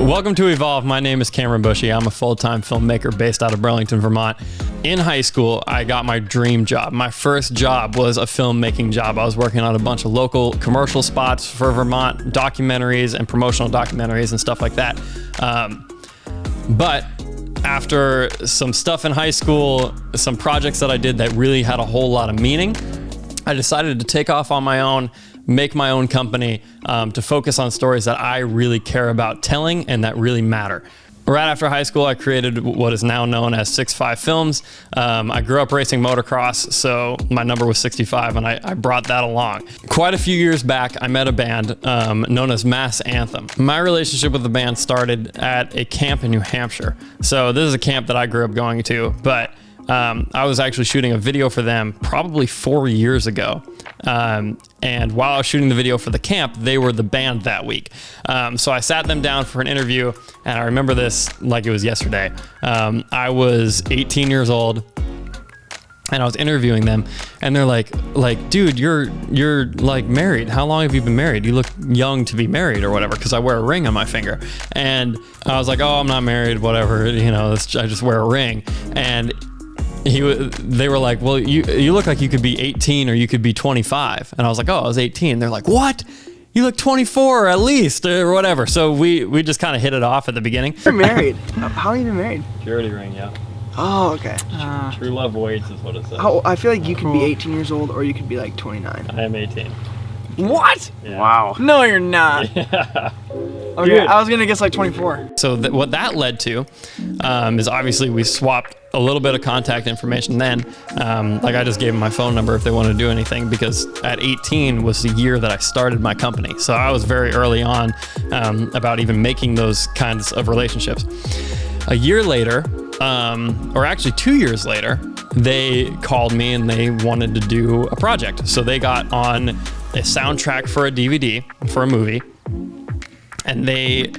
Welcome to Evolve. My name is Cameron Bushey. I'm a full-time filmmaker based out of Burlington, Vermont. In high school, I got my dream job. My first job was a filmmaking job. I was working on a bunch of local commercial spots for Vermont, documentaries and promotional documentaries and stuff like that. But after some stuff in high school, some projects that I did that really had a whole lot of meaning, I decided to take off on my own, make my own company, to focus on stories that I really care about telling and that really matter. Right after high school, I created what is now known as 6'5 Films. I grew up racing motocross, so my number was 65, and I brought that along. Quite a few years back, I met a band known as Mass Anthem. My relationship with the band started at a camp in New Hampshire. So this is a camp that I grew up going to, but I was actually shooting a video for them probably 4 years ago. And while I was shooting the video for the camp, they were the band that week. So I sat them down for an interview, and I remember this like it was yesterday. I was 18 years old, and I was interviewing them, and they're like, dude, you're like married. How long have you been married? You look young to be married or whatever, because I wear a ring on my finger. And I was like, oh, I'm not married, whatever. You know, I just wear a ring. And they were like, well, you look like you could be 18 or you could be 25. And I was like, oh, I was 18. They're like, what? You look 24 at least or whatever. So we just kind of hit it off at the beginning. You're married. How are you married? Purity ring, yeah. Oh, okay. True love waits is what it says. I feel like you could be 18 years old or you could be like 29. I am 18. What? Yeah. Wow. No, you're not. Yeah. Okay, I was gonna guess like 24. So what that led to is obviously we swapped a little bit of contact information then. Like I just gave them my phone number if they wanted to do anything, because at 18 was the year that I started my company. So I was very early on about even making those kinds of relationships. A year later, or actually 2 years later, they called me and they wanted to do a project. So they got on a soundtrack for a DVD, for a movie. And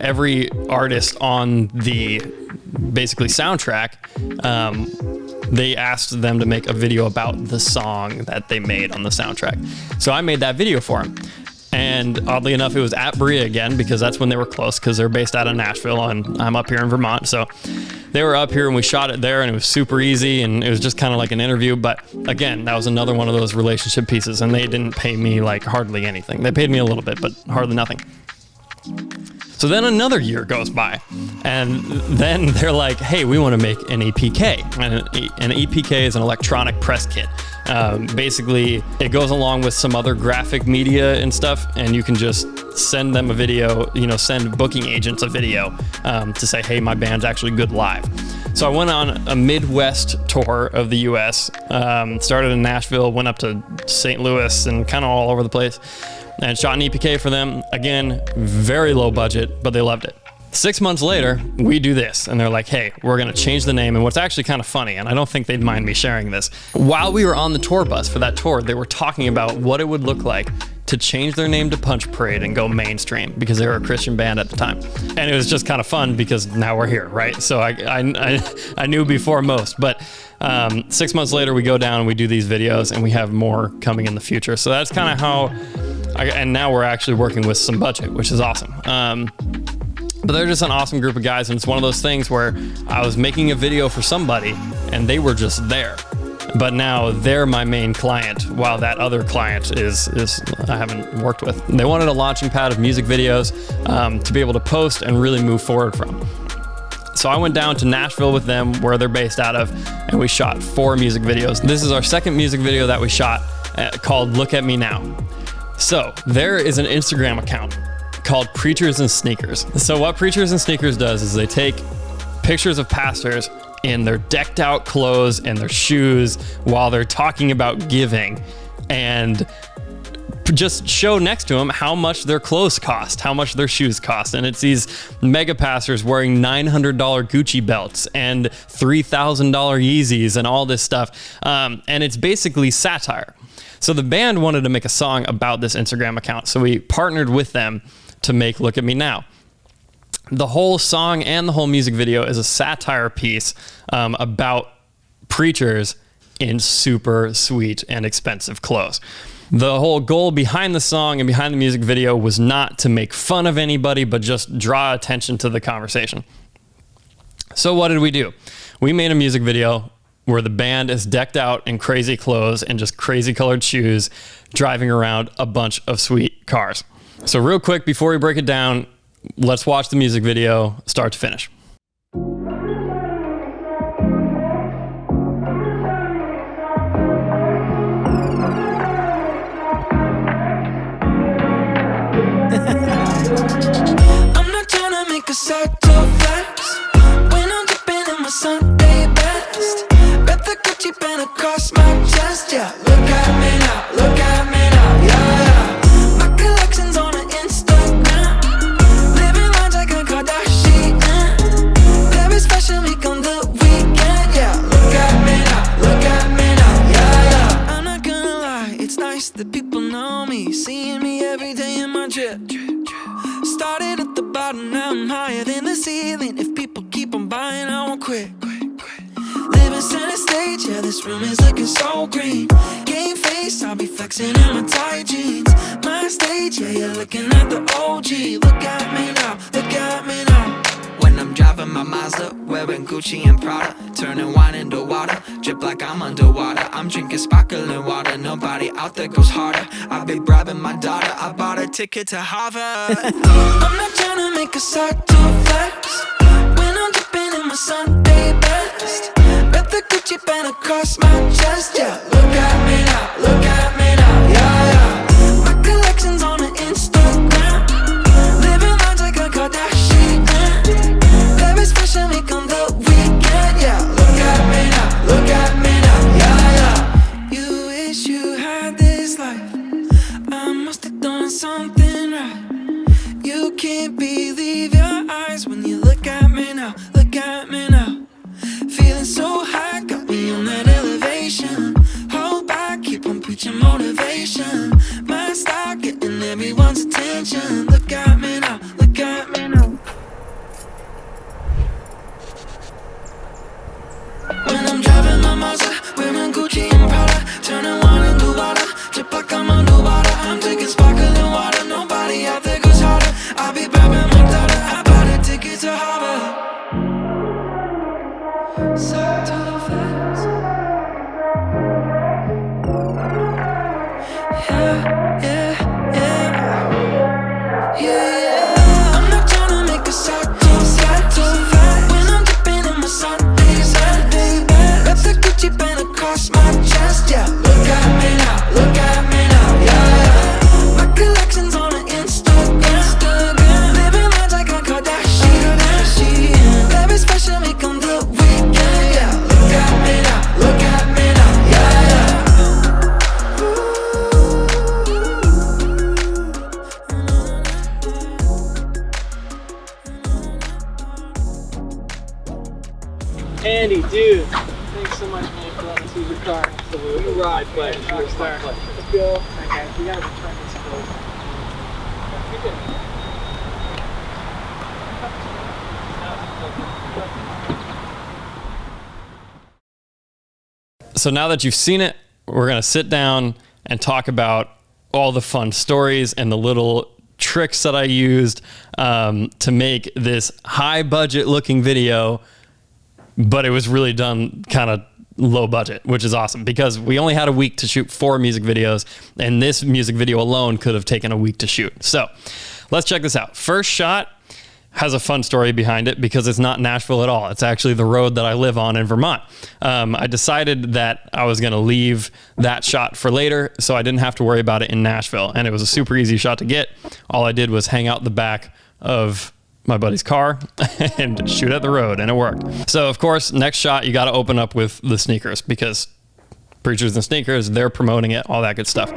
every artist on the basically soundtrack, they asked them to make a video about the song that they made on the soundtrack. So I made that video for them. And oddly enough, it was at Berea again, because that's when they were close, because they're based out of Nashville and I'm up here in Vermont. So they were up here and we shot it there, and it was super easy, and it was just kind of like an interview. But again, that was another one of those relationship pieces, and they didn't pay me like hardly anything. They paid me a little bit, but hardly nothing. So then another year goes by, and then they're like, hey, we want to make an EPK. And an EPK is an electronic press kit. Basically, it goes along with some other graphic media and stuff, and you can just send them a video, send booking agents a video to say, hey, my band's actually good live. So I went on a Midwest tour of the US, started in Nashville, went up to St. Louis and kind of all over the place, and shot an EPK for them. Again, very low budget, but they loved it. 6 months later, we do this, and they're like, hey, we're gonna change the name. And what's actually kind of funny, and I don't think they'd mind me sharing this, while we were on the tour bus for that tour, they were talking about what it would look like to change their name to Punch Parade and go mainstream, because they were a Christian band at the time. And it was just kind of fun because now we're here, right? So I knew before most, but 6 months later, we go down and we do these videos, and we have more coming in the future. So that's kind of how, and now we're actually working with some budget, which is awesome. But they're just an awesome group of guys, and it's one of those things where I was making a video for somebody and they were just there. But now they're my main client, while that other client is I haven't worked with. They wanted a launching pad of music videos to be able to post and really move forward from. So I went down to Nashville with them, where they're based out of, and we shot 4 music videos. This is our second music video that we shot, called Look at Me Now. So there is an Instagram account called Preachers and Sneakers. So what Preachers and Sneakers does is they take pictures of pastors in their decked out clothes and their shoes while they're talking about giving, and just show next to them how much their clothes cost, how much their shoes cost. And it's these mega pastors wearing $900 Gucci belts and $3,000 Yeezys and all this stuff. And it's basically satire. So the band wanted to make a song about this Instagram account. So we partnered with them to make Look at Me Now. The whole song and the whole music video is a satire piece about preachers in super sweet and expensive clothes. The whole goal behind the song and behind the music video was not to make fun of anybody, but just draw attention to the conversation. So what did we do? We made a music video where the band is decked out in crazy clothes and just crazy colored shoes, driving around a bunch of sweet cars. So real quick, before we break it down, let's watch the music video start to finish. I'm not trying to make a subtle flex when I'm dipping in my Sunday best. Bet the Gucci band across my chest, yeah. Look at me now, yeah, yeah. My collection's on an Instagram, living life like a Kardashian. Paris Fashion Week on the weekend, yeah. Look at me now, yeah, yeah. I'm not gonna lie, it's nice that people know me, seeing me every day in my drip. Started at the bottom, now I'm higher than the ceiling. If people keep on buying, I won't quit. Living center stage, yeah, this room is looking so green. Game face, I'll be flexing in my tight jeans. My stage, yeah, you're looking at the OG. Look at me now. When I'm driving my Mazda, wearing Gucci and Prada, turning wine into water, drip like I'm underwater. I'm drinking sparkling water, nobody out there goes harder. I be bribing my daughter, I bought a ticket to Harvard. I'm not trying to make a subtle flex when I'm dipping in my Sunday best. Bet the Gucci band across my chest, yeah. Look at me now, yeah, yeah. My collection's on an Instagram, living life like a Kardashian. Paris Fashion Week on the weekend, yeah. Look at me now, yeah, yeah. You wish you had this life, I must have done something right. You can't believe your eyes when you look at me now. Feeling so high, got me on that elevation. Hold back, keep on preaching motivation. My style getting everyone's attention. Look at me now. When I'm driving my Mazda, wearing Gucci and Prada, turning wine into water, drip like I'm underwater. I'm drinking sparkling water, nobody out there goes harder. I'll be bribing my daughter, I bought a ticket to Harvard. Subtle flex, yeah. I'm not trying to make a subtle flex when I'm dipping in my Sundays, baby. Got the Gucci band across my chest, yeah. Look at me now, yeah, yeah. My collection's on an Instagram, living life like a Kardashian. Paris Fashion Week on the weekend, yeah. Look at me now, yeah, yeah. Andy, dude, thanks so much, man, for letting us use your car. Absolutely. You rock, man. Rockstar. Let's go. Okay, we gotta return this clothes. So now that you've seen it, we're going to sit down and talk about all the fun stories and the little tricks that I used to make this high budget looking video, but it was really done kind of low budget, which is awesome because we only had a week to shoot 4 music videos, and this music video alone could have taken a week to shoot. So let's check this out. First shot has a fun story behind it because it's not Nashville at all. It's actually the road that I live on in Vermont. I decided that I was going to leave that shot for later, so I didn't have to worry about it in Nashville. And it was a super easy shot to get. All I did was hang out the back of my buddy's car and shoot at the road, and it worked. So of course, next shot, you got to open up with the sneakers because Preachers and Sneakers, they're promoting it, all that good stuff.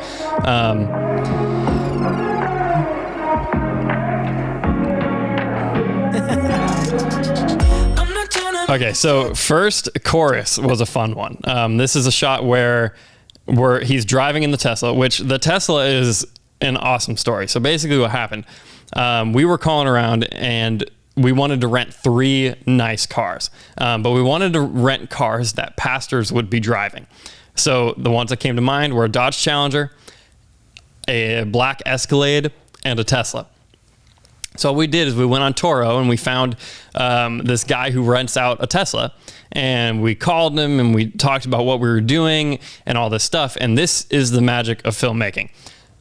Okay, so first chorus was a fun one. This is a shot where he's driving in the Tesla, which the Tesla is an awesome story. So basically what happened, we were calling around and we wanted to rent 3 nice cars, but we wanted to rent cars that pastors would be driving. So the ones that came to mind were a Dodge Challenger, a black Escalade, and a Tesla. So what we did is we went on Toro and we found this guy who rents out a Tesla, and we called him and we talked about what we were doing and all this stuff. And this is the magic of filmmaking.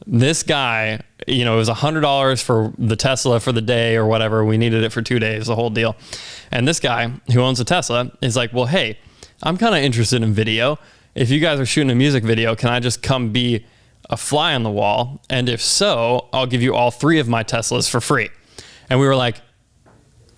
This guy, you know, it was $100 for the Tesla for the day or whatever. We needed it for 2 days, the whole deal. And this guy who owns a Tesla is like, well, hey, I'm kind of interested in video. If you guys are shooting a music video, can I just come be a fly on the wall? And if so, I'll give you all 3 of my Teslas for free. And we were like,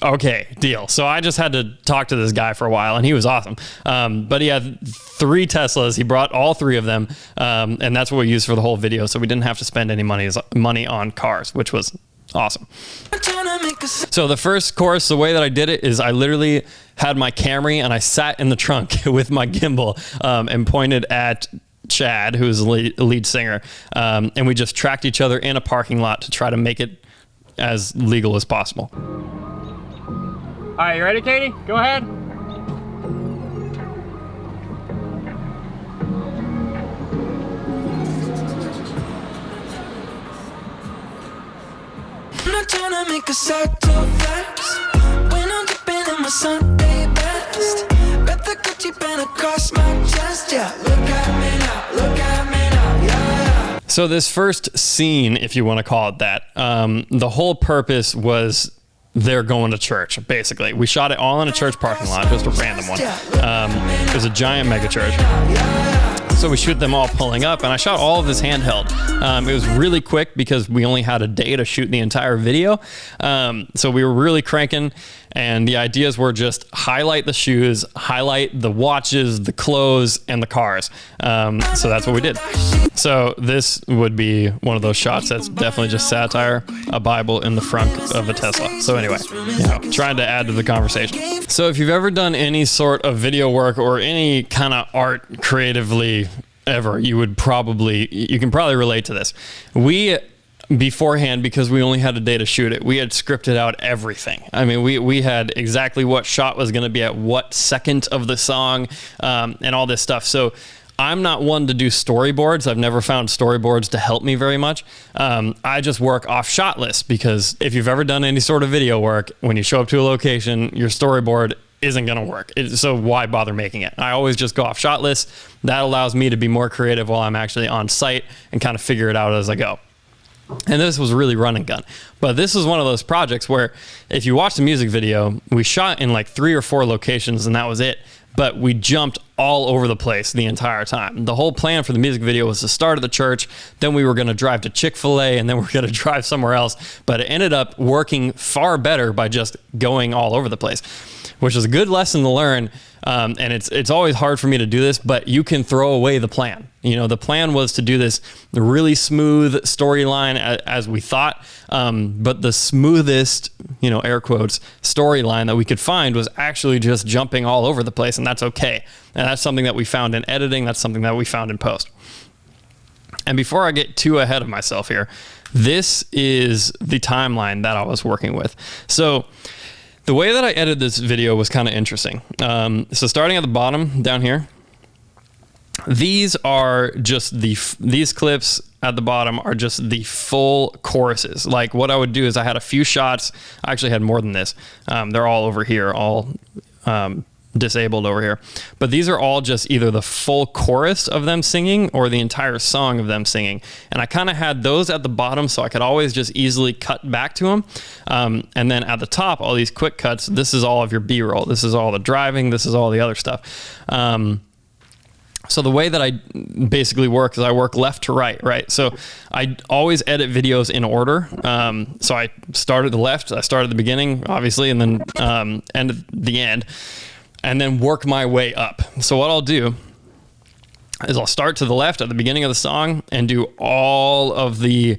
okay, deal. So I just had to talk to this guy for a while, and he was awesome. But he had 3 Teslas. He brought all 3 of them, and that's what we used for the whole video. So we didn't have to spend any money on cars, which was awesome. So the first course, the way that I did it is I literally had my Camry and I sat in the trunk with my gimbal and pointed at Chad, who is the lead singer, and we just tracked each other in a parking lot to try to make it as legal as possible. All right, you ready, Katie? Go ahead. I'm not trying to make a side too fast. When I'm dipping in my Sunday best, bet the Gucci band across my chest. Yeah, look at me now, look at me now, yeah. So this first scene, if you want to call it that, the whole purpose was they're going to church, basically. We shot it all in a church parking lot, just a random one. It was a giant mega church. So we shoot them all pulling up, and I shot all of this handheld. It was really quick because we only had a day to shoot the entire video. So we were really cranking, and the ideas were just highlight the shoes, highlight the watches, the clothes, and the cars. So that's what we did. So this would be one of those shots that's definitely just satire, a Bible in the front of a Tesla. So anyway, you know, trying to add to the conversation. So if you've ever done any sort of video work or any kind of art creatively ever, you can probably relate to this. We beforehand, because we only had a day to shoot it, we had scripted out everything. I mean, we had exactly what shot was going to be at what second of the song, and all this stuff. So I'm not one to do storyboards. I've never found storyboards to help me very much. I just work off shot lists, because if you've ever done any sort of video work, when you show up to a location, your storyboard isn't going to work. So why bother making it? I always just go off shot lists. That allows me to be more creative while I'm actually on site and kind of figure it out as I go. And this was really run and gun. But this is one of those projects where if you watch the music video, we shot in like 3 or 4 locations and that was it. But we jumped all over the place the entire time. The whole plan for the music video was to start at the church, then we were going to drive to Chick-fil-A, and then we're going to drive somewhere else. But it ended up working far better by just going all over the place, which is a good lesson to learn. And it's always hard for me to do this, but you can throw away the plan. You know, the plan was to do this really smooth storyline as we thought, but the smoothest, you know, air quotes, storyline that we could find was actually just jumping all over the place, and that's okay. And that's something that we found in editing. That's something that we found in post. And before I get too ahead of myself here, this is the timeline that I was working with. So the way that I edited this video was kind of interesting. So starting at the bottom down here, these are just these clips at the bottom are just the full choruses. Like what I would do is I had a few shots. I actually had more than this. They're all over here, all disabled over here. But these are all just either the full chorus of them singing or the entire song of them singing. And I kind of had those at the bottom so I could always just easily cut back to them. And then at the top, all these quick cuts, this is all of your B-roll. This is all the driving. This is all the other stuff. So the way that I basically work is I work left to right? So I always edit videos in order. So I start at the left, I start at the beginning, obviously, and then end at the end, and then work my way up. So what I'll do is I'll start to the left at the beginning of the song and do all of the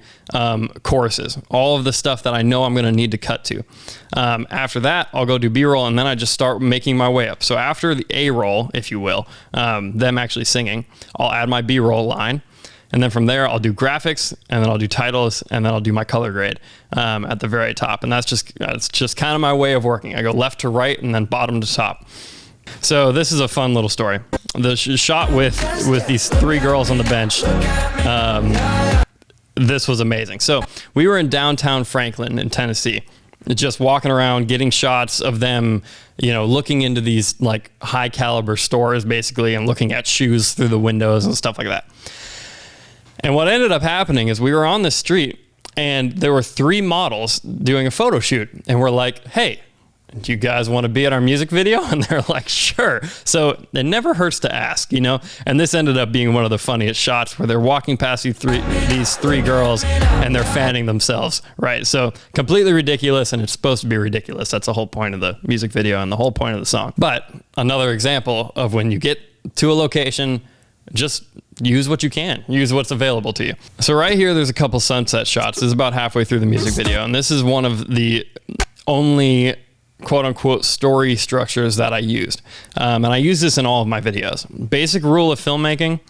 choruses, all of the stuff that I know I'm going to need to cut to. After that, I'll go do B-roll, and then I just start making my way up. So after the A-roll, if you will, them actually singing, I'll add my B-roll line. And then from there, I'll do graphics, and then I'll do titles, and then I'll do my color grade at the very top. And that's just kind of my way of working. I go left to right and then bottom to top. So this is a fun little story. The shot with these 3 girls on the bench, this was amazing. So we were in downtown Franklin in Tennessee, just walking around, getting shots of them, you know, looking into these like high caliber stores basically and looking at shoes through the windows and stuff like that. And what ended up happening is we were on the street and there were 3 models doing a photo shoot, and we're like, hey, do you guys want to be at our music video? And they're like, sure. So it never hurts to ask, you know? And this ended up being one of the funniest shots where they're walking past these three girls and they're fanning themselves, right? So completely ridiculous, and it's supposed to be ridiculous. That's the whole point of the music video and the whole point of the song. But another example of when you get to a location, just use what you can. Use what's available to you. So right here, there's a couple sunset shots. This is about halfway through the music video, and this is one of the only quote-unquote story structures that I used. And I use this in all of my videos. Basic rule of filmmaking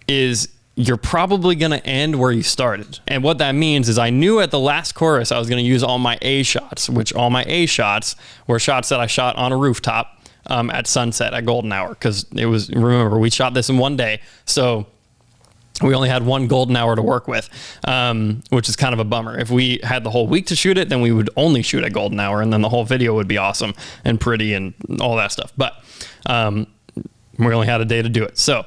is you're probably going to end where you started. And what that means is I knew at the last chorus I was going to use all my A shots, which all my A shots were shots that I shot on a rooftop at sunset at golden hour, because it was, remember, we shot this in one day, so we only had one golden hour to work with, which is kind of a bummer. If we had the whole week to shoot it, then we would only shoot at golden hour, and then the whole video would be awesome and pretty and all that stuff. But we only had a day to do it. So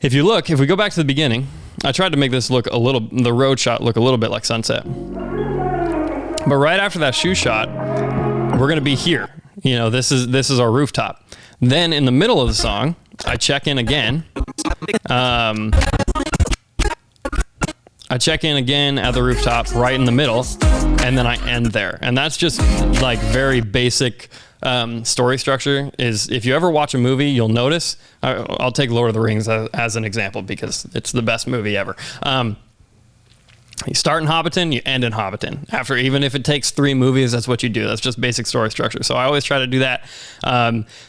if we go back to the beginning, I tried to make this look the road shot look a little bit like sunset. But right after that shoe shot, we're going to be here. You know, this is our rooftop. Then in the middle of the song, I check in again. I check in again at the rooftop right in the middle, and then I end there. And that's just like very basic story structure. Is if you ever watch a movie, you'll notice, I'll take Lord of the Rings as an example because it's the best movie ever. You start in Hobbiton, you end in Hobbiton. After, even if it takes 3 movies, that's what you do. That's just basic story structure. So I always try to do that.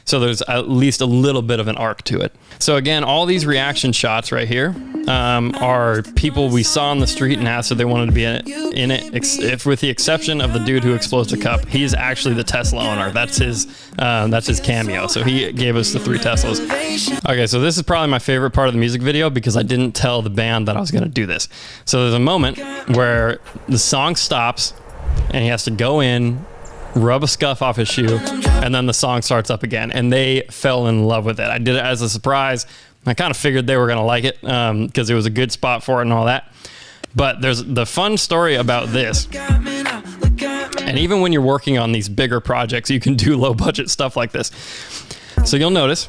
So there's at least a little bit of an arc to it. So again, all these reaction shots right here are people we saw on the street and asked if they wanted to be in it, if with the exception of the dude who explodes a cup. He's actually the Tesla owner. That's his cameo. So he gave us the 3 Teslas. Okay, so this is probably my favorite part of the music video because I didn't tell the band that I was going to do this. So there's a moment where the song stops and he has to go in, rub a scuff off his shoe, and then the song starts up again, and they fell in love with it. I did it as a surprise. I kind of figured they were going to like it because it was a good spot for it and all that. But there's the fun story about this. And even when you're working on these bigger projects, you can do low budget stuff like this. So you'll notice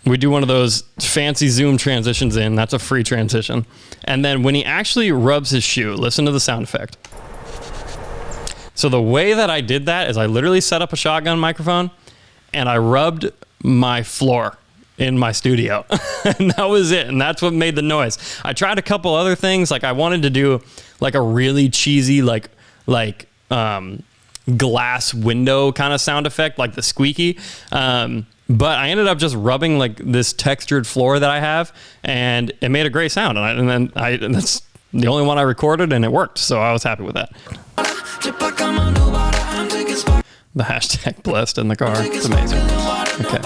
we do one of those fancy zoom transitions in. That's a free transition. And then when he actually rubs his shoe, listen to the sound effect. So the way that I did that is I literally set up a shotgun microphone and I rubbed my floor in my studio. And that was it. And that's what made the noise. I tried a couple other things. Like I wanted to do like a really cheesy, like glass window kind of sound effect, like the squeaky. But I ended up just rubbing like this textured floor that I have, and it made a great sound. And that's the only one I recorded, and it worked. So I was happy with that. The hashtag blessed in the car. It's amazing. Okay.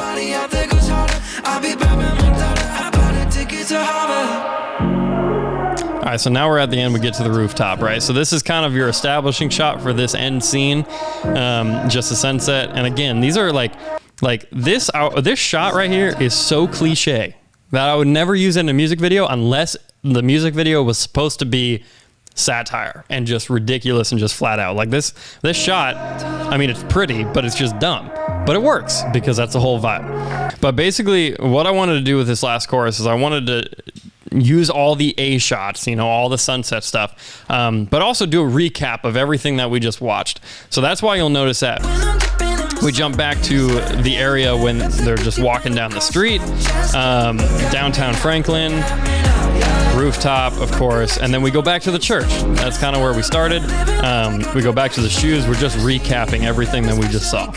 All right, so now we're at the end. We get to the rooftop, right? So this is kind of your establishing shot for this end scene, just the sunset. And again, these are like this shot right here is so cliche that I would never use it in a music video unless the music video was supposed to be satire and just ridiculous and just flat out. Like this shot, I mean, it's pretty, but it's just dumb. But it works because that's the whole vibe. But basically, what I wanted to do with this last chorus is I wanted to use all the A shots, you know, all the sunset stuff, but also do a recap of everything that we just watched. So that's why you'll notice that we jump back to the area when they're just walking down the street, downtown Franklin, rooftop, of course, and then we go back to the church. That's kind of where we started. We go back to the shoes. We're just recapping everything that we just saw.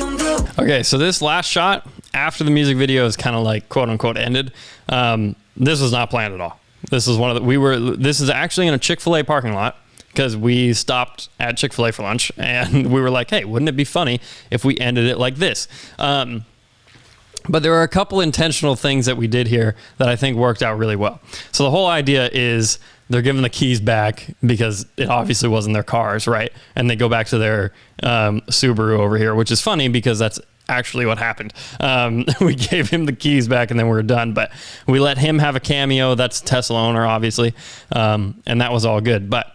Okay, so this last shot after the music video is kind of like quote unquote ended. This was not planned at all. This is this is actually in a Chick-fil-A parking lot because we stopped at Chick-fil-A for lunch and we were like, hey, wouldn't it be funny if we ended it like this? But there are a couple intentional things that we did here that I think worked out really well. So the whole idea is they're given the keys back because it obviously wasn't their cars, right? And they go back to their Subaru over here, which is funny because that's actually what happened. We gave him the keys back and then we were done, but we let him have a Cameo. That's Tesla owner, obviously. And that was all good. But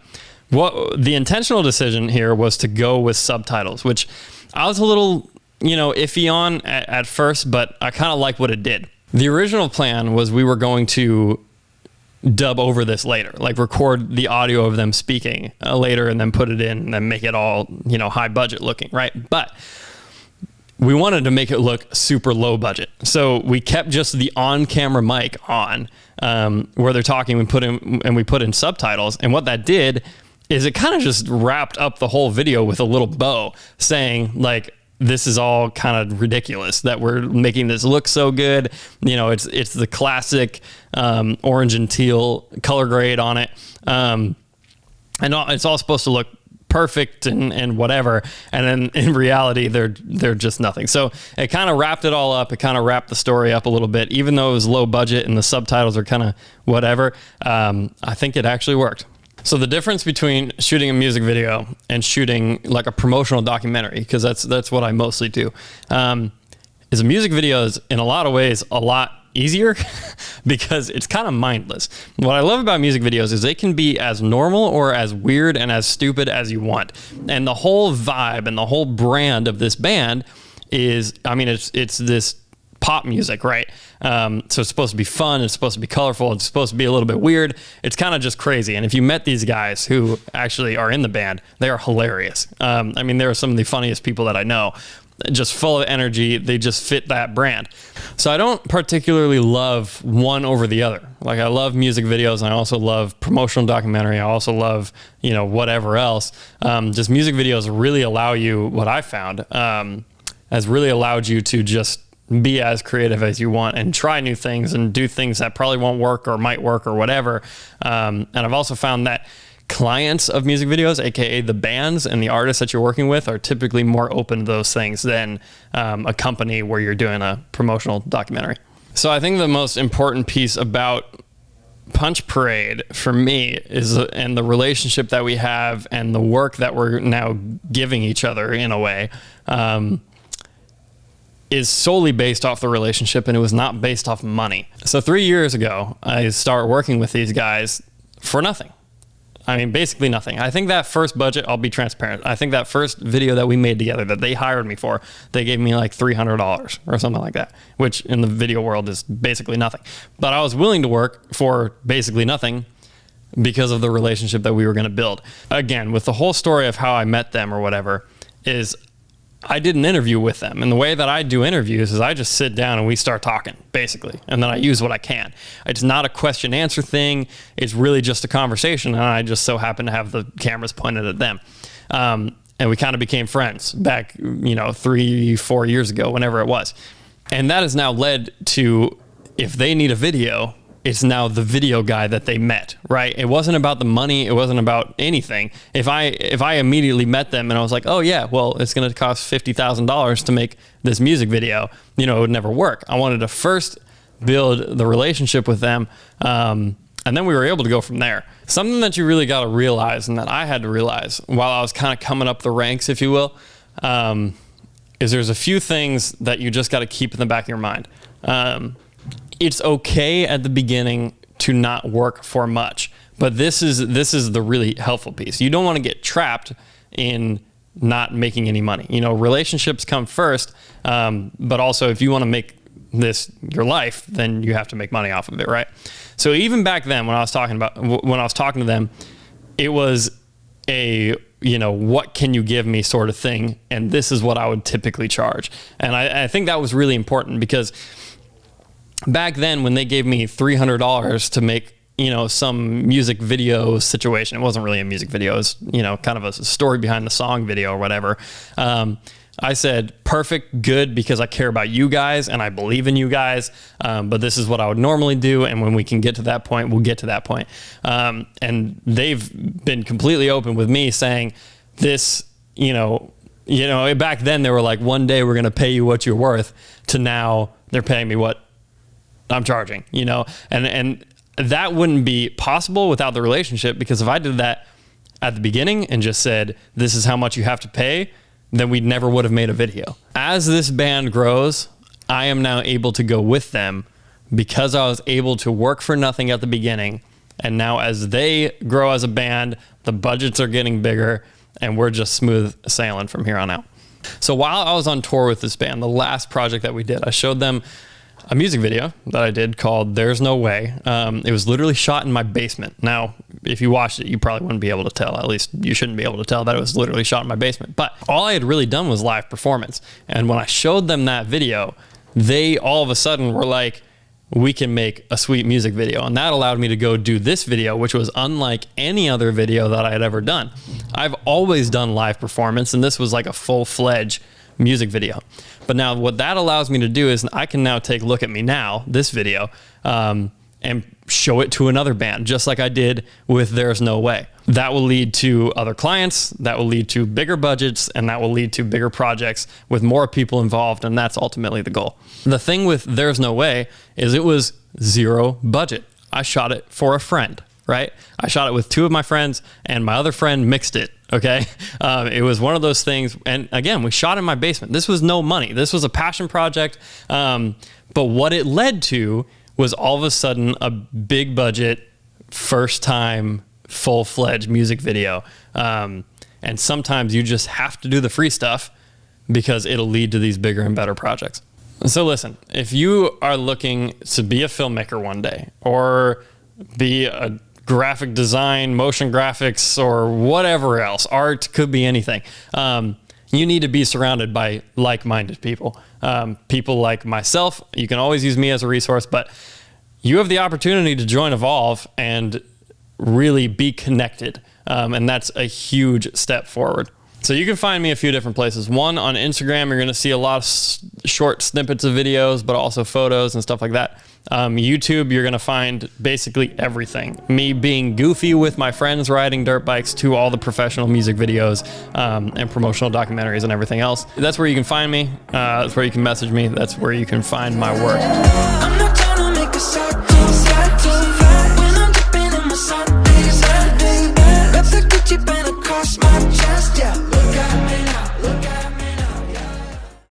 what the intentional decision here was to go with Subtitles, which I was a little, iffy on at first, but I kind of like what it did. The original plan was we were going to dub over this later, like record the audio of them speaking later and then put it in and then make it all, high budget looking, right? But we wanted to make it look super low budget. So we kept just the on-camera mic on where they're talking. We put in subtitles. And what that did is it kind of just wrapped up the whole video with a little bow saying like, this is all kind of ridiculous that we're making this look so good. It's the classic orange and teal color grade on it. And it's all supposed to look perfect and whatever, and then in reality they're just nothing. So it kind of wrapped it all up. It kind of wrapped the story up a little bit, even though it was low budget and the subtitles are kind of whatever. I think it actually worked. So the difference between shooting a music video and shooting like a promotional documentary, because that's what I mostly do, is a music video is in a lot of ways a lot easier because it's kind of mindless. What I love about music videos is they can be as normal or as weird and as stupid as you want. And the whole vibe and the whole brand of this band is, it's this pop music, right? So it's supposed to be fun. It's supposed to be colorful. It's supposed to be a little bit weird. It's kind of just crazy. And if you met these guys who actually are in the band, they are hilarious. They're some of the funniest people that I know. Just full of energy. They just fit that brand. So I don't particularly love one over the other. Like I love music videos and I also love promotional documentary. I also love, whatever else. Just music videos really allow you, what I found, has really allowed you to just be as creative as you want and try new things and do things that probably won't work or might work or whatever. And I've also found that clients of music videos, aka the bands and the artists that you're working with, are typically more open to those things than a company where you're doing a promotional documentary. So I think the most important piece about Punch Parade for me is, and the relationship that we have and the work that we're now giving each other in a way, is solely based off the relationship, and it was not based off money. So 3 years ago, I started working with these guys for nothing. Basically nothing. I think that first budget, I'll be transparent. I think that first video that we made together that they hired me for, they gave me like $300 or something like that, which in the video world is basically nothing. But I was willing to work for basically nothing because of the relationship that we were going to build. Again, with the whole story of how I met them or whatever, is I did an interview with them. And the way that I do interviews is I just sit down and we start talking, basically. And then I use what I can. It's not a question answer thing. It's really just a conversation. And I just so happen to have the cameras pointed at them. And we kind of became friends back, 3-4 years ago, whenever it was. And that has now led to, if they need a video, it's now the video guy that they met, right? It wasn't about the money. It wasn't about anything. If I immediately met them and I was like, oh yeah, well, it's going to cost $50,000 to make this music video, it would never work. I wanted to first build the relationship with them. And then we were able to go from there. Something that you really got to realize, and that I had to realize while I was kind of coming up the ranks, if you will, is there's a few things that you just got to keep in the back of your mind. It's okay at the beginning to not work for much, but this is the really helpful piece. You don't want to get trapped in not making any money. Relationships come first, but also if you want to make this your life, then you have to make money off of it, right? So even back then, when I was talking to them, it was a what can you give me sort of thing, and this is what I would typically charge. And I think that was really important because back then when they gave me $300 to make, some music video situation, it wasn't really a music video, it was, kind of a story behind the song video or whatever. I said, perfect, good, because I care about you guys and I believe in you guys. But this is what I would normally do. And when we can get to that point, we'll get to that point. And they've been completely open with me saying this, back then they were like, one day we're going to pay you what you're worth, to now they're paying me what I'm charging, and that wouldn't be possible without the relationship, because if I did that at the beginning and just said, this is how much you have to pay, then we never would have made a video. As this band grows, I am now able to go with them because I was able to work for nothing at the beginning. And now as they grow as a band, the budgets are getting bigger and we're just smooth sailing from here on out. So while I was on tour with this band, the last project that we did, I showed them a music video that I did called There's No Way. It was literally shot in my basement. Now, if you watched it, you probably wouldn't be able to tell. At least you shouldn't be able to tell that it was literally shot in my basement. But all I had really done was live performance. And when I showed them that video, they all of a sudden were like, we can make a sweet music video. And that allowed me to go do this video, which was unlike any other video that I had ever done. I've always done live performance, and this was like a full-fledged music video. But now what that allows me to do is I can now take Look at Me Now, this video, and show it to another band, just like I did with There's No Way. That will lead to other clients, that will lead to bigger budgets, and that will lead to bigger projects with more people involved, and that's ultimately the goal. The thing with There's No Way is it was zero budget. I shot it for a friend, right? I shot it with 2 of my friends, and my other friend mixed it, okay? It was one of those things, and again, we shot in my basement. This was no money. This was a passion project, but what it led to was all of a sudden a big budget, first time, full-fledged music video. And sometimes you just have to do the free stuff because it'll lead to these bigger and better projects. So listen, if you are looking to be a filmmaker one day, or be a graphic design, motion graphics, or whatever else, art, could be anything, you need to be surrounded by like-minded people. People like myself. You can always use me as a resource, but you have the opportunity to join Evolve and really be connected. And that's a huge step forward. So you can find me a few different places. One, on Instagram, you're going to see a lot of short snippets of videos, but also photos and stuff like that. YouTube, you're going to find basically everything. Me being goofy with my friends riding dirt bikes, to all the professional music videos and promotional documentaries and everything else. That's where you can find me. That's where you can message me. That's where you can find my work.